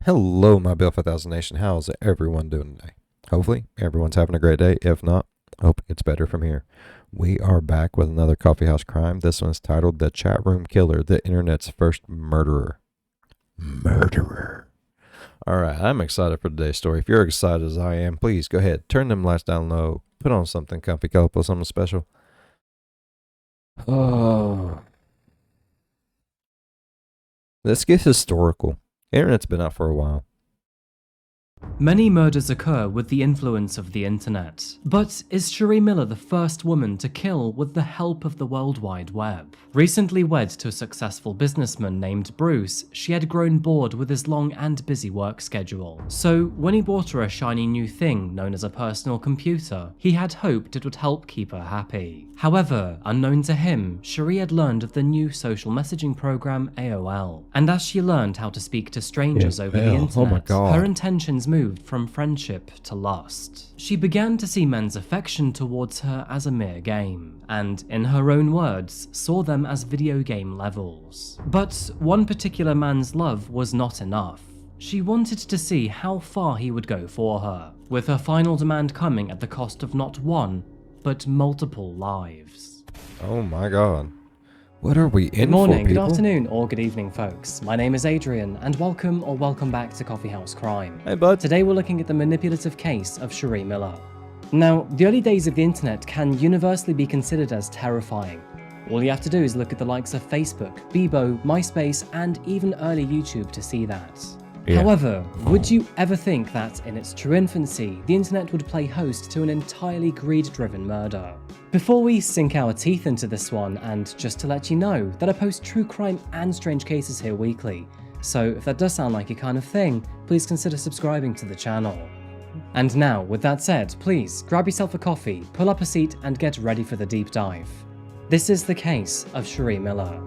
Hello, my Bill 5000 Nation. How's everyone doing today? Hopefully, everyone's having a great day. If not, hope it gets better from here. We are back with another Coffeehouse Crime. This one's titled The Chatroom Killer, the Internet's First Murderer. All right, I'm excited for today's story. If you're excited as I am, please go ahead, turn them lights down low, put on something comfy, colorful, something special. Oh. Let's get historical. Internet's been out for a while. Many murders occur with the influence of the internet, but is Sharee Miller the first woman to kill with the help of the World Wide Web? Recently wed to a successful businessman named Bruce, she had grown bored with his long and busy work schedule. So when he bought her a shiny new thing known as a personal computer, he had hoped it would help keep her happy. However, unknown to him, Sharee had learned of the new social messaging program AOL, and as she learned how to speak to strangers over the internet, her intentions moved from friendship to lust. She began to see men's affection towards her as a mere game, and in her own words, saw them as video game levels. But one particular man's love was not enough. She wanted to see how far he would go for her, with her final demand coming at the cost of not one, but multiple lives. Oh my god. What are we in for, Good morning, people? good afternoon, or good evening, folks. My name is Adrian, and welcome back to Coffeehouse Crime. Hey, bud. Today we're looking at the manipulative case of Sharee Miller. Now, the early days of the internet can universally be considered as terrifying. All you have to do is look at the likes of Facebook, Bebo, MySpace, and even early YouTube to see that. Yeah. However, would you ever think that in its true infancy, the internet would play host to an entirely greed-driven murder? Before we sink our teeth into this one, and just to let you know that I post true crime and strange cases here weekly, so if that does sound like your kind of thing, please consider subscribing to the channel. And now, with that said, please grab yourself a coffee, pull up a seat, and get ready for the deep dive. This is the case of Sharee Miller.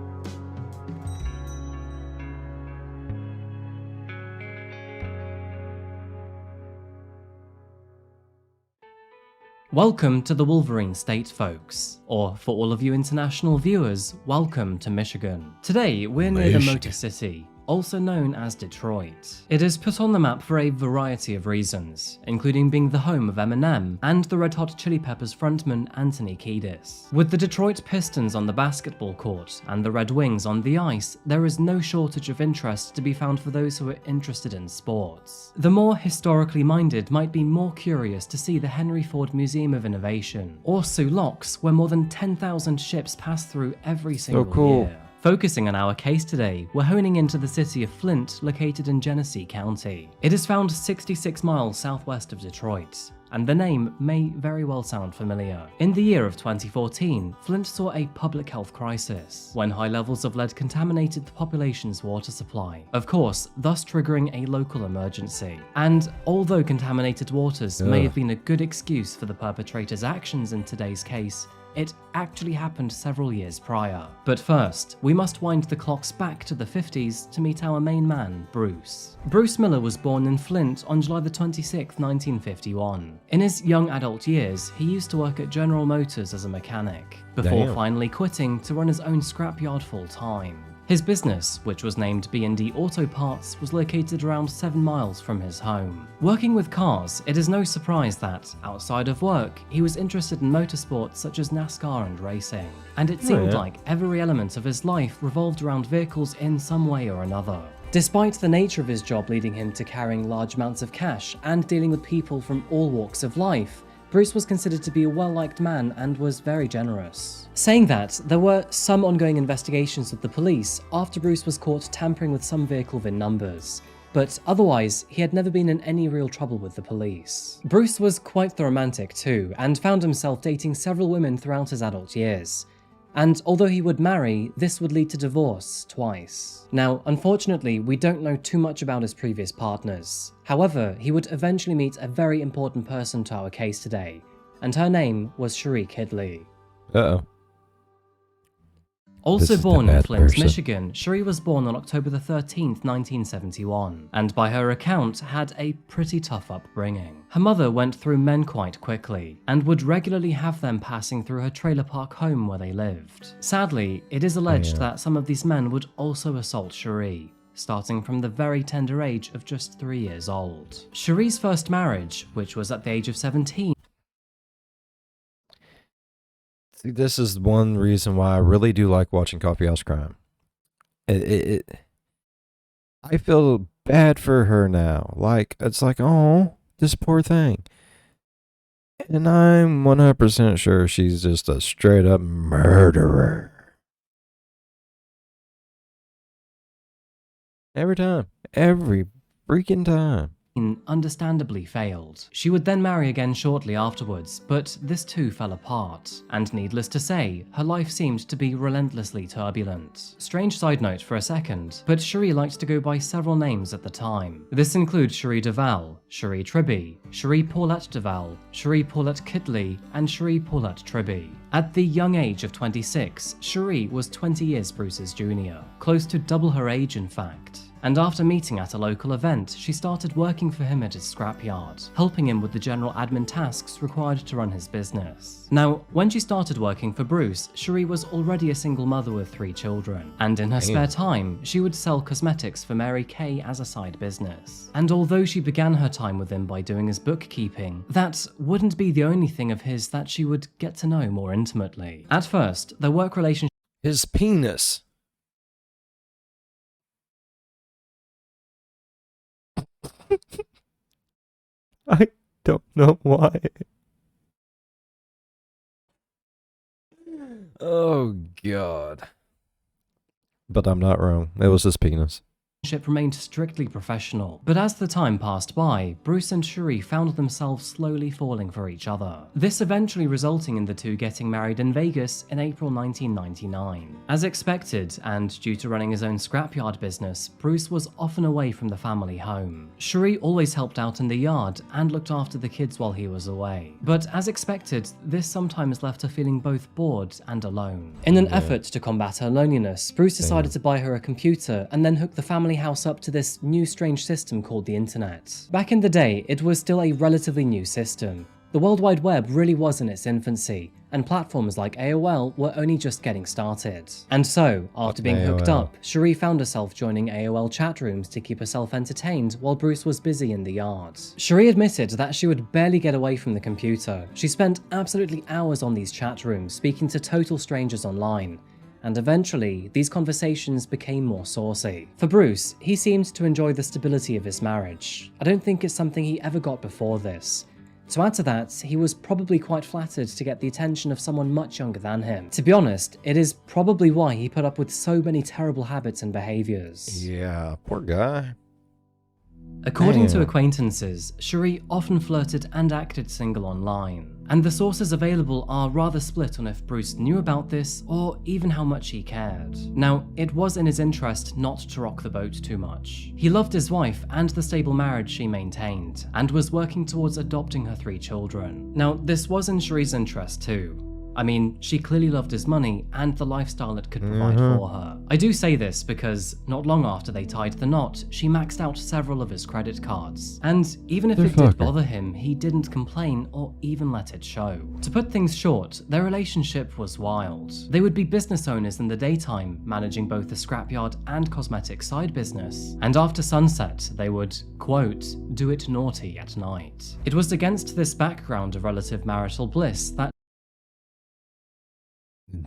Welcome to the Wolverine State, folks. Or, for all of you international viewers, welcome to Michigan. Today, we're near the Motor City, also known as Detroit. It is put on the map for a variety of reasons, including being the home of Eminem and the Red Hot Chili Peppers frontman Anthony Kiedis. With the Detroit Pistons on the basketball court and the Red Wings on the ice, there is no shortage of interest to be found for those who are interested in sports. The more historically minded might be more curious to see the Henry Ford Museum of Innovation, or Soo Locks, where more than 10,000 ships pass through every single year. Focusing on our case today, we're honing into the city of Flint, located in Genesee County. It is found 66 miles southwest of Detroit, and the name may very well sound familiar. In the year of 2014, Flint saw a public health crisis, when high levels of lead contaminated the population's water supply, of course, thus triggering a local emergency. And although contaminated waters may have been a good excuse for the perpetrator's actions in today's case, it actually happened several years prior. But first, we must wind the clocks back to the 50s to meet our main man, Bruce. Bruce Miller was born in Flint on July the 26th, 1951. In his young adult years, he used to work at General Motors as a mechanic, before finally quitting to run his own scrapyard full-time. His business, which was named B&D Auto Parts, was located around 7 miles from his home. Working with cars, it is no surprise that, outside of work, he was interested in motorsports such as NASCAR and racing. And it seemed like every element of his life revolved around vehicles in some way or another. Despite the nature of his job leading him to carrying large amounts of cash and dealing with people from all walks of life, Bruce was considered to be a well-liked man and was very generous. Saying that, there were some ongoing investigations with the police after Bruce was caught tampering with some vehicle VIN numbers, but otherwise, he had never been in any real trouble with the police. Bruce was quite the romantic too, and found himself dating several women throughout his adult years. And although he would marry, this would lead to divorce twice. Now, unfortunately, we don't know too much about his previous partners. However, he would eventually meet a very important person to our case today, and her name was Sharee Kidley. Uh-oh. Also born in Flint, Michigan, Sharee was born on October the 13th, 1971, and by her account had a pretty tough upbringing. Her mother went through men quite quickly, and would regularly have them passing through her trailer park home where they lived. Sadly, it is alleged that some of these men would also assault Sharee, starting from the very tender age of just 3 years old. Sharee's first marriage, which was at the age of 17, See, this is one reason why I really do like watching Coffeehouse Crime. I feel bad for her now. Like, it's like, oh, this poor thing. And I'm 100% sure she's just a straight up murderer. Every time. Every freaking time. understandably failed. She would then marry again shortly afterwards, but this too fell apart, and needless to say, her life seemed to be relentlessly turbulent. Strange side note for a second, but Sharee liked to go by several names at the time. This includes Sharee Duval, Sharee Tribby, Sharee Paulette Duval, Sharee Paulette Kidley, and Sharee Paulette Tribby. At the young age of 26, Sharee was 20 years Bruce's junior, close to double her age in fact. And after meeting at a local event, she started working for him at his scrapyard, helping him with the general admin tasks required to run his business. Now, when she started working for Bruce, Sharee was already a single mother with 3 children, and in her spare time, she would sell cosmetics for Mary Kay as a side business. And although she began her time with him by doing his bookkeeping, that wouldn't be the only thing of his that she would get to know more intimately. At first, their work relationship His penis. I don't know why. Oh, God. But I'm not wrong. It was his penis. Remained strictly professional, but as the time passed by, Bruce and Sharee found themselves slowly falling for each other. This eventually resulting in the two getting married in Vegas in April 1999. As expected, and due to running his own scrapyard business, Bruce was often away from the family home. Sharee always helped out in the yard and looked after the kids while he was away. But as expected, this sometimes left her feeling both bored and alone. In an effort to combat her loneliness, Bruce decided to buy her a computer and then hook the family house up to this new strange system called the internet. Back in the day, it was still a relatively new system. The World Wide Web really was in its infancy, and platforms like AOL were only just getting started. And so, after being hooked up, Sharee found herself joining AOL chat rooms to keep herself entertained while Bruce was busy in the yard. Sharee admitted that she would barely get away from the computer. She spent absolutely hours on these chat rooms, speaking to total strangers online. And eventually, these conversations became more saucy. For Bruce, he seemed to enjoy the stability of his marriage. I don't think it's something he ever got before this. To add to that, he was probably quite flattered to get the attention of someone much younger than him. To be honest, it is probably why he put up with so many terrible habits and behaviours. Yeah, poor guy. According to acquaintances, Sharee often flirted and acted single online, and the sources available are rather split on if Bruce knew about this or even how much he cared. Now, it was in his interest not to rock the boat too much. He loved his wife and the stable marriage she maintained, and was working towards adopting her 3 children. Now, this was in Sharee's interest too. I mean, she clearly loved his money and the lifestyle it could provide for her. I do say this because not long after they tied the knot, she maxed out several of his credit cards. And even if it did bother him, he didn't complain or even let it show. To put things short, their relationship was wild. They would be business owners in the daytime, managing both the scrapyard and cosmetic side business. And after sunset, they would, quote, do it naughty at night. It was against this background of relative marital bliss that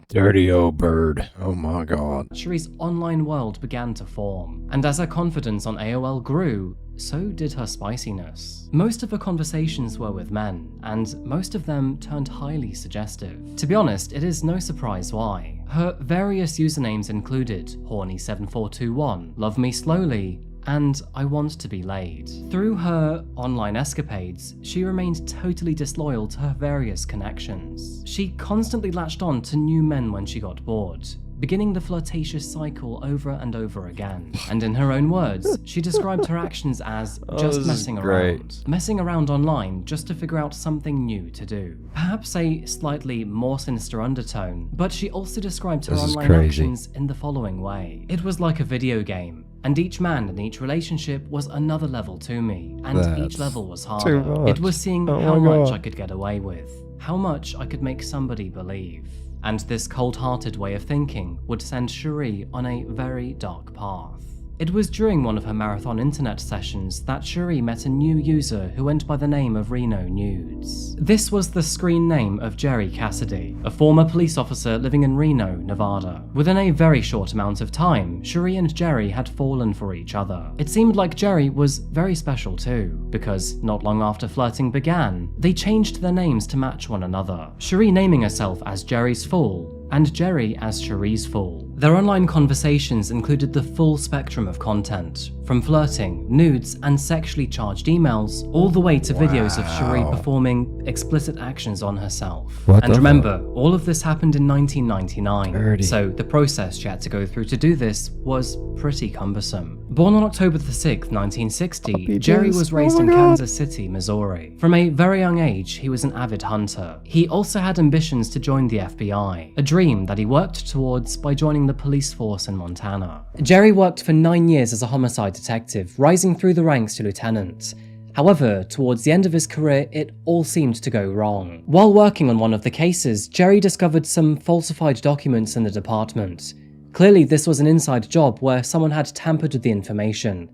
Dirty old bird. Oh my God. Sharee's online world began to form, and as her confidence on AOL grew, so did her spiciness. Most of her conversations were with men, and most of them turned highly suggestive. To be honest, it is no surprise why. Her various usernames included Horny7421, Love Me Slowly, and I Want to Be Laid. Through her online escapades, she remained totally disloyal to her various connections. She constantly latched on to new men when she got bored, beginning the flirtatious cycle over and over again. And in her own words, she described her actions as just messing around. Messing around online just to figure out something new to do. Perhaps a slightly more sinister undertone, but she also described her online actions in the following way. It was like a video game, and each man in each relationship was another level to me, and each level was harder. It was seeing how much I could get away with, how much I could make somebody believe. And this cold-hearted way of thinking would send Sharee on a very dark path. It was during one of her marathon internet sessions that Sharee met a new user who went by the name of Reno Nudes. This was the screen name of Jerry Cassady, a former police officer living in Reno, Nevada. Within a very short amount of time, Sharee and Jerry had fallen for each other. It seemed like Jerry was very special too, because not long after flirting began, they changed their names to match one another, Sharee naming herself as Jerry's Fool, and Jerry as Sharee's Fool. Their online conversations included the full spectrum of content, from flirting, nudes, and sexually charged emails, all the way to videos of Sharee performing explicit actions on herself. And remember, all of this happened in 1999, so the process she had to go through to do this was pretty cumbersome. Born on October 6, 1960, Jerry was raised in Kansas City, Missouri. From a very young age, he was an avid hunter. He also had ambitions to join the FBI, a dream that he worked towards by joining the police force in Montana. Jerry worked for 9 years as a homicide detective, rising through the ranks to lieutenant. However, towards the end of his career, it all seemed to go wrong. While working on one of the cases, Jerry discovered some falsified documents in the department. Clearly, this was an inside job where someone had tampered with the information.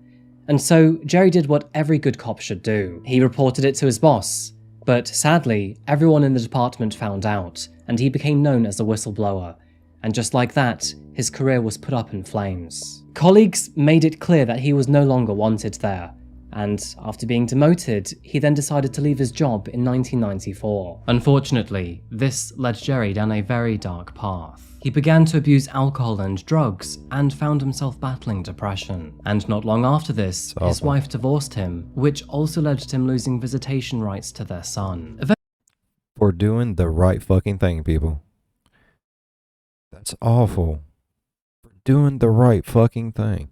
And so, Jerry did what every good cop should do. He reported it to his boss. But sadly, everyone in the department found out, and he became known as a whistleblower. And just like that, his career was put up in flames. Colleagues made it clear that he was no longer wanted there, and after being demoted, he then decided to leave his job in 1994. Unfortunately, this led Jerry down a very dark path. He began to abuse alcohol and drugs, and found himself battling depression. And not long after this, his wife divorced him, which also led to him losing visitation rights to their son. For doing the right fucking thing, people. That's awful. For doing the right fucking thing.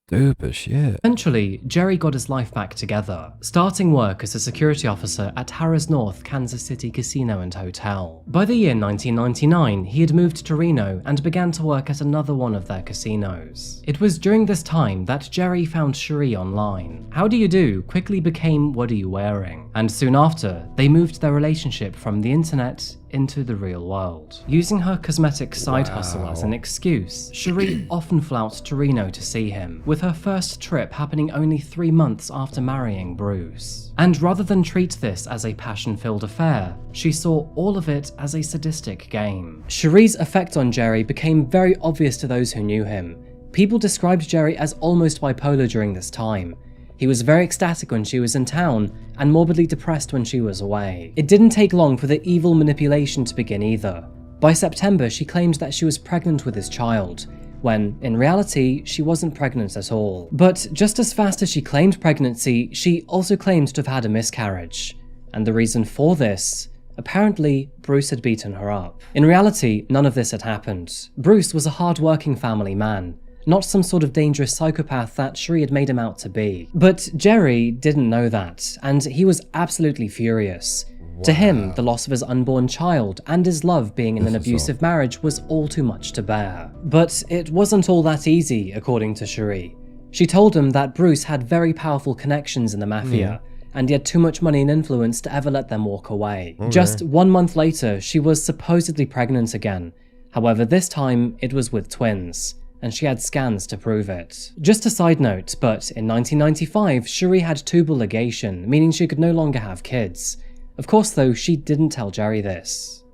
Stupid shit. Eventually, Jerry got his life back together, starting work as a security officer at Harrah's North Kansas City Casino and Hotel. By the year 1999, he had moved to Reno and began to work at another one of their casinos. It was during this time that Jerry found Sharee online. How do you do quickly became what are you wearing? And soon after, they moved their relationship from the internet into the real world. Using her cosmetic side hustle as an excuse, Sharee often flew out to Reno to see him, with her first trip happening only 3 months after marrying Bruce. And rather than treat this as a passion-filled affair, she saw all of it as a sadistic game. Sharee's effect on Jerry became very obvious to those who knew him. People described Jerry as almost bipolar during this time. He was very ecstatic when she was in town, and morbidly depressed when she was away. It didn't take long for the evil manipulation to begin either. By September, she claimed that she was pregnant with his child, when, in reality, she wasn't pregnant at all. But just as fast as she claimed pregnancy, she also claimed to have had a miscarriage. And the reason for this? Apparently, Bruce had beaten her up. In reality, none of this had happened. Bruce was a hard-working family man, not some sort of dangerous psychopath that Sharee had made him out to be. But Jerry didn't know that, and he was absolutely furious. To him, the loss of his unborn child and his love being in an abusive marriage was all too much to bear. But it wasn't all that easy, according to Sharee. She told him that Bruce had very powerful connections in the mafia, and he had too much money and influence to ever let them walk away. Just 1 month later, she was supposedly pregnant again. However, this time, it was with twins, and she had scans to prove it. Just a side note, but in 1995, Sharee had tubal ligation, meaning she could no longer have kids. Of course though, she didn't tell Jerry this.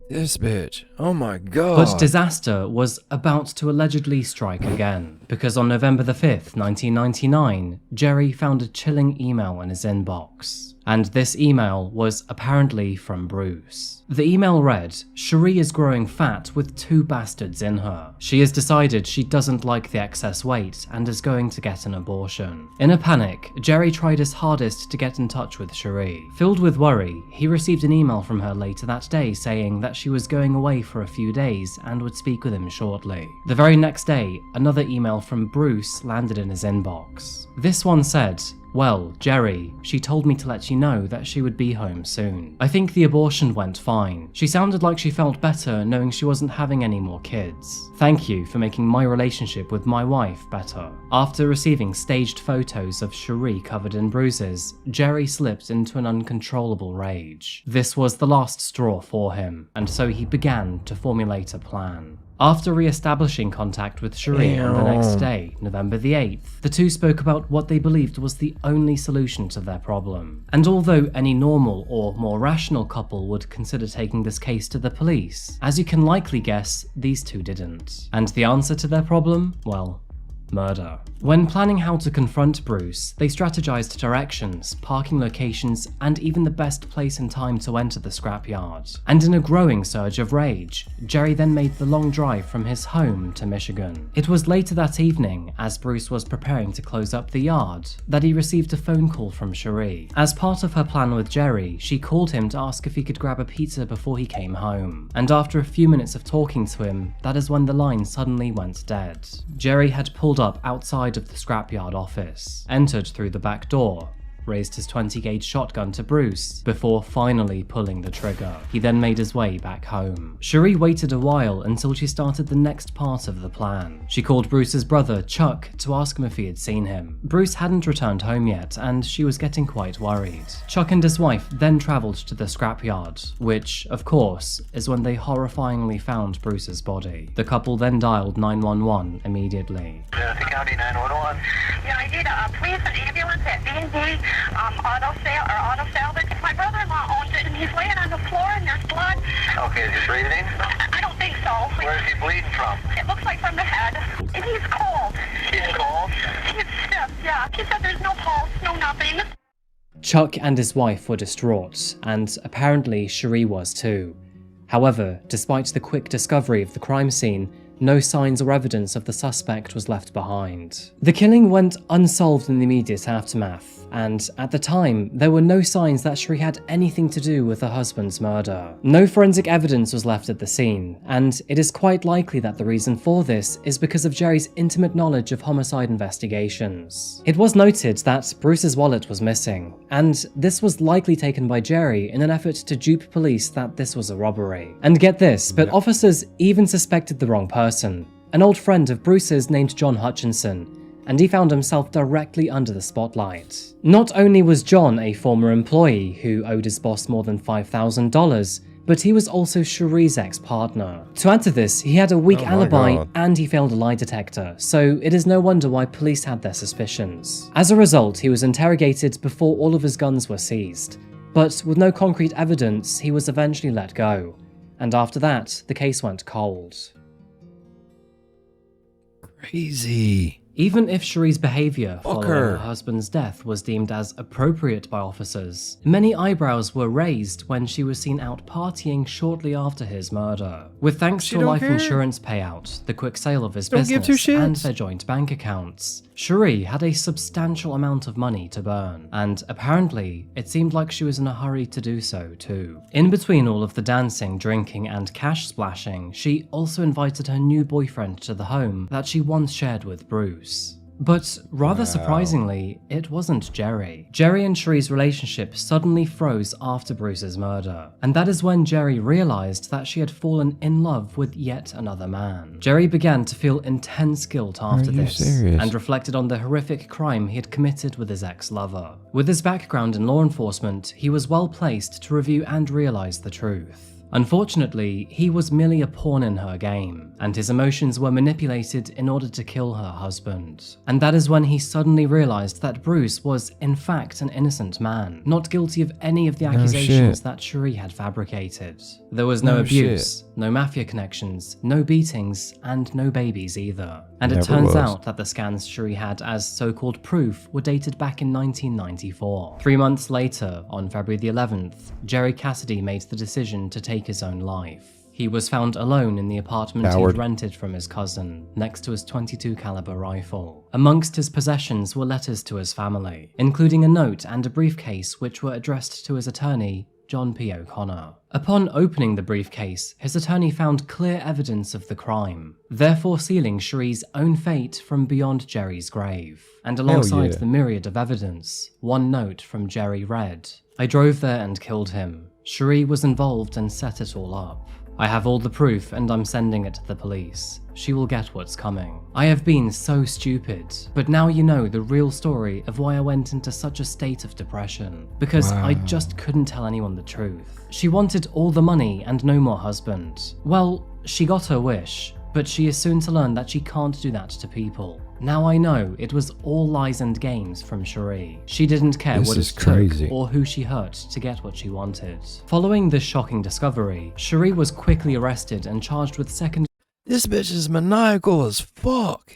This bitch. Oh my god. But disaster was about to allegedly strike again, because on November the 5th, 1999, Jerry found a chilling email in his inbox. And this email was apparently from Bruce. The email read, "Sharee is growing fat with 2 bastards in her. She has decided she doesn't like the excess weight and is going to get an abortion." In a panic, Jerry tried his hardest to get in touch with Sharee. Filled with worry, he received an email from her later that day saying that she was going away for a few days and would speak with him shortly. The very next day, another email from Bruce landed in his inbox. This one said, "Well, Jerry, she told me to let you know that she would be home soon. I think the abortion went fine. She sounded like she felt better knowing she wasn't having any more kids. Thank you for making my relationship with my wife better." After receiving staged photos of Sharee covered in bruises, Jerry slipped into an uncontrollable rage. This was the last straw for him, and so he began to formulate a plan. After re-establishing contact with Sharee on the next day, November the 8th, the two spoke about what they believed was the only solution to their problem. And although any normal or more rational couple would consider taking this case to the police, as you can likely guess, these two didn't. And the answer to their problem? Well, murder. When planning how to confront Bruce, they strategized directions, parking locations, and even the best place and time to enter the scrapyard. And in a growing surge of rage, Jerry then made the long drive from his home to Michigan. It was later that evening, as Bruce was preparing to close up the yard, that he received a phone call from Sharee. As part of her plan with Jerry, she called him to ask if he could grab a pizza before he came home. And after a few minutes of talking to him, that is when the line suddenly went dead. Jerry had pulled up outside of the scrapyard office, entered through the back door, raised his 20-gauge shotgun to Bruce before finally pulling the trigger. He then made his way back home. Sharee waited a while until she started the next part of the plan. She called Bruce's brother, Chuck, to ask him if he had seen him. Bruce hadn't returned home yet, and she was getting quite worried. Chuck and his wife then traveled to the scrapyard, which, of course, is when they horrifyingly found Bruce's body. The couple then dialed 911 immediately. County 911. Yeah, I need please an ambulance at B&D auto salvage. My brother-in-law owns it, and he's laying on the floor, and there's blood. Okay, is he breathing? I don't think so. Where is he bleeding from? It looks like from the head. And he's cold. He's cold? He's stiff, yeah. He said there's no pulse, no nothing. Chuck and his wife were distraught, and apparently Sharee was too. However, despite the quick discovery of the crime scene, no signs or evidence of the suspect was left behind. The killing went unsolved in the immediate aftermath, and at the time, there were no signs that Sharee had anything to do with her husband's murder. No forensic evidence was left at the scene, and it is quite likely that the reason for this is because of Jerry's intimate knowledge of homicide investigations. It was noted that Bruce's wallet was missing, and this was likely taken by Jerry in an effort to dupe police that this was a robbery. And get this, but officers even suspected the wrong person. An old friend of Bruce's named John Hutchinson, and he found himself directly under the spotlight. Not only was John a former employee who owed his boss more than $5,000, but he was also Sharee's ex-partner. To add to this, he had a weak alibi and he failed a lie detector, so it is no wonder why police had their suspicions. As a result, he was interrogated before all of his guns were seized, but with no concrete evidence, he was eventually let go, and after that, the case went cold. Crazy. Even if Sharee's behaviour following her husband's death was deemed as appropriate by officers, many eyebrows were raised when she was seen out partying shortly after his murder. With thanks to a life insurance payout, the quick sale of his business, and their joint bank accounts, Sharee had a substantial amount of money to burn, and apparently, it seemed like she was in a hurry to do so too. In between all of the dancing, drinking, and cash splashing, she also invited her new boyfriend to the home that she once shared with Bruce. But rather surprisingly, it wasn't Jerry. Jerry and Sharee's relationship suddenly froze after Bruce's murder, and that is when Jerry realized that she had fallen in love with yet another man. Jerry began to feel intense guilt after this, and reflected on the horrific crime he had committed with his ex-lover. With his background in law enforcement, he was well placed to review and realize the truth. Unfortunately, he was merely a pawn in her game, and his emotions were manipulated in order to kill her husband. And that is when he suddenly realized that Bruce was, in fact, an innocent man, not guilty of any of the accusations that Sharee had fabricated. There was no abuse, no mafia connections, no beatings, and no babies either. And it turns out that the scans Sharee had as so-called proof were dated back in 1994. 3 months later, on February the 11th, Jerry Cassady made the decision to take his own life. He was found alone in the apartment he'd rented from his cousin, next to his .22 caliber rifle. Amongst his possessions were letters to his family, including a note and a briefcase which were addressed to his attorney, John P. O'Connor. Upon opening the briefcase, his attorney found clear evidence of the crime, therefore sealing Sharee's own fate from beyond Jerry's grave. And alongside the myriad of evidence, one note from Jerry read, "I drove there and killed him. Sharee was involved and set it all up. I have all the proof and I'm sending it to the police. She will get what's coming. I have been so stupid, but now you know the real story of why I went into such a state of depression. Because I just couldn't tell anyone the truth. She wanted all the money and no more husband. Well, she got her wish. But she is soon to learn that she can't do that to people. Now I know it was all lies and games from Sharee. She didn't care what it took or who she hurt to get what she wanted. Following this shocking discovery, Sharee was quickly arrested and charged with second. This bitch is maniacal as fuck.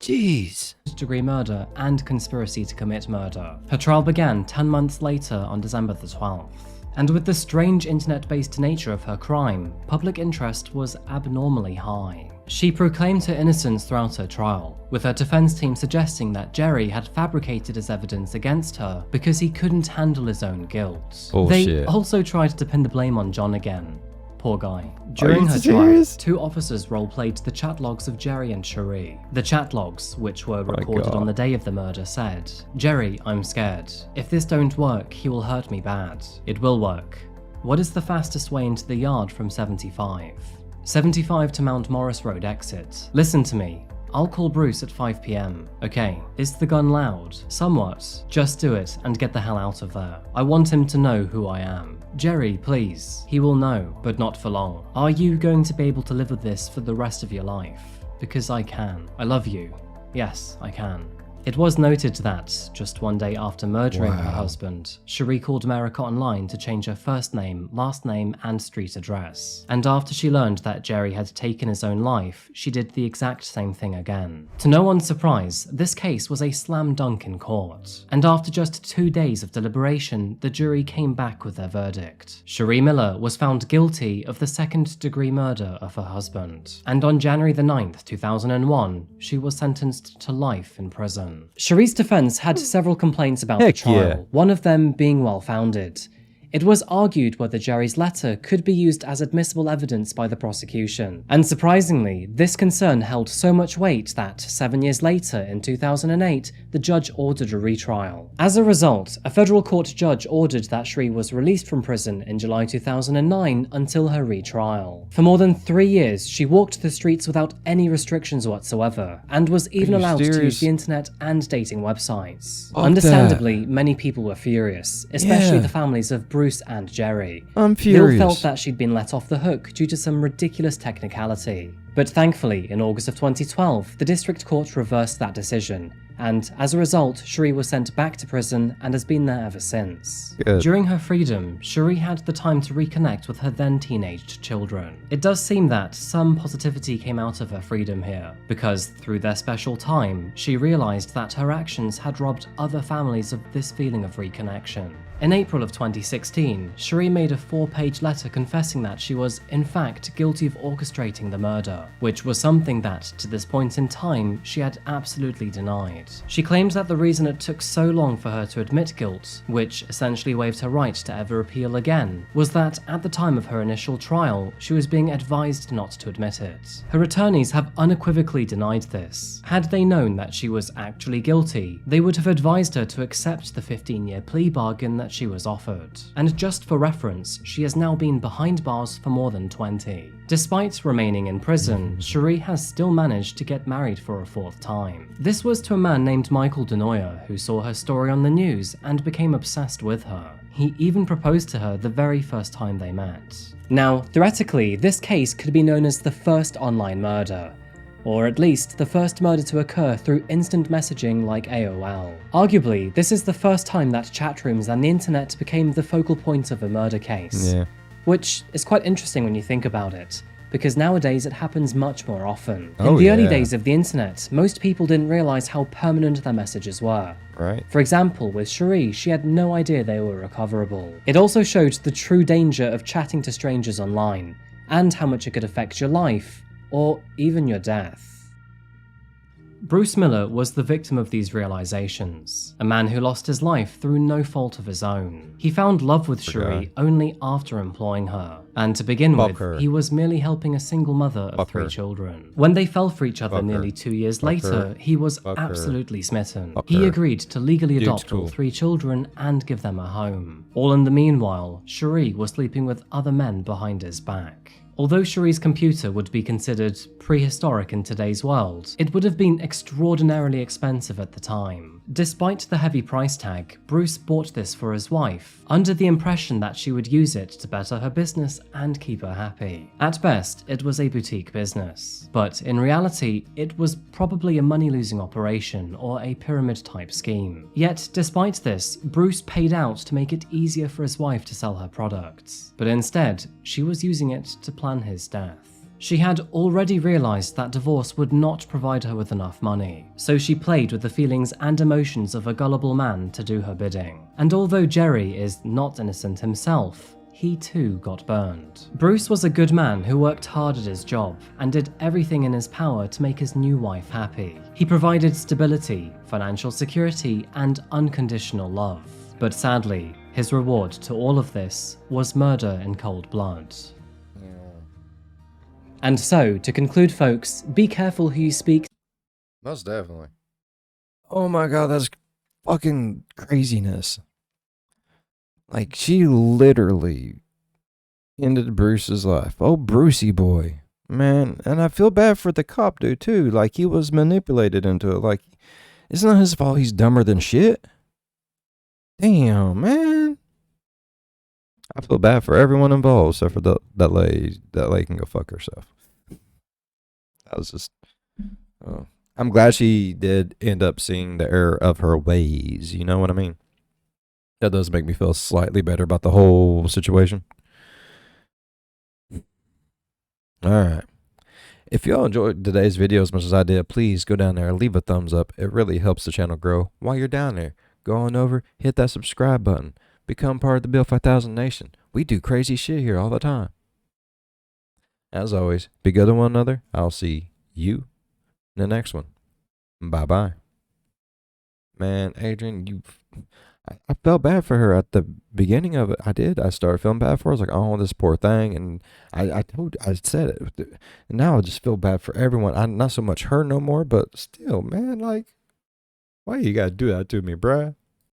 Jeez. Degree murder and conspiracy to commit murder. Her trial began 10 months later on December the 12th. And with the strange internet-based nature of her crime, public interest was abnormally high. She proclaimed her innocence throughout her trial, with her defense team suggesting that Jerry had fabricated his evidence against her because he couldn't handle his own guilt. Bullshit. They also tried to pin the blame on John again. Poor guy. During her trial, 2 officers role-played the chat logs of Jerry and Sharee. The chat logs, which were recorded on the day of the murder, said, "Jerry, I'm scared. If this don't work, he will hurt me bad. It will work. What is the fastest way into the yard from 75? 75 to Mount Morris Road exit. Listen to me. I'll call Bruce at 5 PM. Okay, is the gun loud? Somewhat. Just do it and get the hell out of there. I want him to know who I am. Jerry, please. He will know, but not for long. Are you going to be able to live with this for the rest of your life? Because I can. I love you. Yes, I can." It was noted that, just one day after murdering her husband, Sharee called America Online to change her first name, last name, and street address. And after she learned that Jerry had taken his own life, she did the exact same thing again. To no one's surprise, this case was a slam dunk in court. And after just 2 days of deliberation, the jury came back with their verdict. Sharee Miller was found guilty of the second-degree murder of her husband. And on January the 9th, 2001, she was sentenced to life in prison. Sharee's defense had several complaints about the trial, one of them being well-founded. It was argued whether Jerry's letter could be used as admissible evidence by the prosecution. And surprisingly, this concern held so much weight that 7 years later, in 2008, the judge ordered a retrial. As a result, a federal court judge ordered that Sharee was released from prison in July 2009 until her retrial. For more than 3 years, she walked the streets without any restrictions whatsoever, and was even allowed to use the internet and dating websites. Understandably, many people were furious, especially the families of Bruce and Jerry. I'm furious. They all felt that she'd been let off the hook due to some ridiculous technicality. But thankfully, in August of 2012, the district court reversed that decision, and as a result, Sharee was sent back to prison and has been there ever since. Good. During her freedom, Sharee had the time to reconnect with her then teenaged children. It does seem that some positivity came out of her freedom here, because through their special time, she realized that her actions had robbed other families of this feeling of reconnection. In April of 2016, Sharee made a 4-page letter confessing that she was, in fact, guilty of orchestrating the murder, which was something that, to this point in time, she had absolutely denied. She claimed that the reason it took so long for her to admit guilt, which essentially waived her right to ever appeal again, was that at the time of her initial trial, she was being advised not to admit it. Her attorneys have unequivocally denied this. Had they known that she was actually guilty, they would have advised her to accept the 15-year plea bargain that she was offered. And just for reference, she has now been behind bars for more than 20. Despite remaining in prison, Sharee has still managed to get married for a 4th time. This was to a man named Michael Denoyer, who saw her story on the news and became obsessed with her. He even proposed to her the very first time they met. Now, theoretically, this case could be known as the first online murder, or at least the first murder to occur through instant messaging like AOL. Arguably, this is the first time that chat rooms and the internet became the focal point of a murder case. Yeah. Which is quite interesting when you think about it, because nowadays it happens much more often. In the early days of the internet, most people didn't realize how permanent their messages were. Right. For example, with Sharee, she had no idea they were recoverable. It also showed the true danger of chatting to strangers online, and how much it could affect your life, or even your death. Bruce Miller was the victim of these realizations, a man who lost his life through no fault of his own. He found love with Sharee only after employing her, and to begin with, he was merely helping a single mother of 3 children. When they fell for each other nearly 2 years later, he was absolutely smitten. He agreed to legally adopt all 3 children and give them a home. All in the meanwhile, Sharee was sleeping with other men behind his back. Although Sharee's computer would be considered prehistoric in today's world, it would have been extraordinarily expensive at the time. Despite the heavy price tag, Bruce bought this for his wife, under the impression that she would use it to better her business and keep her happy. At best, it was a boutique business, but in reality, it was probably a money-losing operation or a pyramid-type scheme. Yet, despite this, Bruce paid out to make it easier for his wife to sell her products, but instead, she was using it to plan his death. She had already realized that divorce would not provide her with enough money, so she played with the feelings and emotions of a gullible man to do her bidding. And although Jerry is not innocent himself, he too got burned. Bruce was a good man who worked hard at his job and did everything in his power to make his new wife happy. He provided stability, financial security, and unconditional love. But sadly, his reward to all of this was murder in cold blood. And so, to conclude, folks, be careful who you speak. Most definitely. Oh my god, that's fucking craziness. Like, she literally ended Bruce's life. Oh, Brucey boy. Man, and I feel bad for the cop dude, too. Like, he was manipulated into it. Like, it's not his fault he's dumber than shit. Damn, man. I feel bad for everyone involved, except for that lady. That lady can go fuck herself. I was just... Oh. I'm glad she did end up seeing the error of her ways. You know what I mean? That does make me feel slightly better about the whole situation. Alright. If y'all enjoyed today's video as much as I did, please go down there and leave a thumbs up. It really helps the channel grow. While you're down there, go on over, hit that subscribe button. Become part of the Bill 5000 Nation. We do crazy shit here all the time. As always, be good to one another. I'll see you in the next one. Bye-bye. Man, Adrian, I felt bad for her at the beginning of it. I did. I started feeling bad for her. I was like, oh, this poor thing. And I said it. And now I just feel bad for everyone. Not so much her no more, but still, man, like, why you gotta do that to me, bruh?